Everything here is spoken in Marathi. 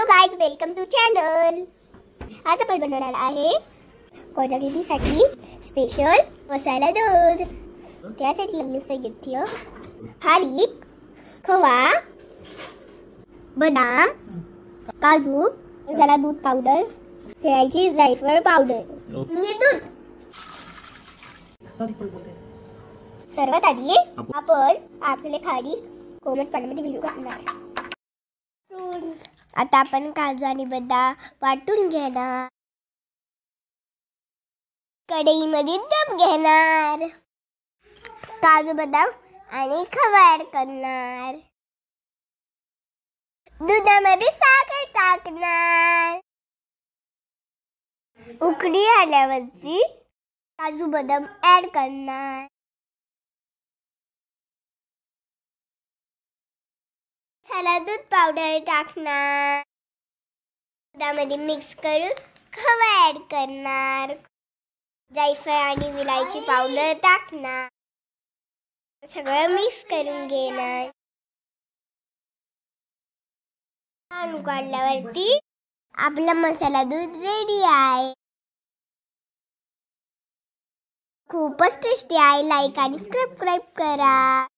Hello guys, welcome to channel. आज आपण बनवणार आहे कोजागिरीसाठी स्पेशल मसाला दूध। त्यासाठी मी साहित्य खारीक, खवा, बदाम, काजू, मसाला दूध पावडर, खेळायची जायफळ पावडर, दूध। सर्वात आधी आपण आपले खारीक कोमट पाण्यामध्ये भिजू घालणार। आता आपण काजू आणि बदाम वाटून घेणार। कढईमध्ये तूप घेणार, काजू बदाम आणि खवा ऍड करणार, दुधामध्ये साखर टाकणार। उकळी आल्यावरती काजू बदाम ऍड करणार, मसाला दूध पावडर टाकणार, दुधामध्ये मिक्स करून खवा ऍड करणार, जायफळ आणि विलायची पावडर टाकणार, सगळं मिक्स करून घेणार। काढल्यावरती आपला मसाला दूध रेडी आहे। खूपच टेस्टी आहे। लाईक आणि सबस्क्राईब करा।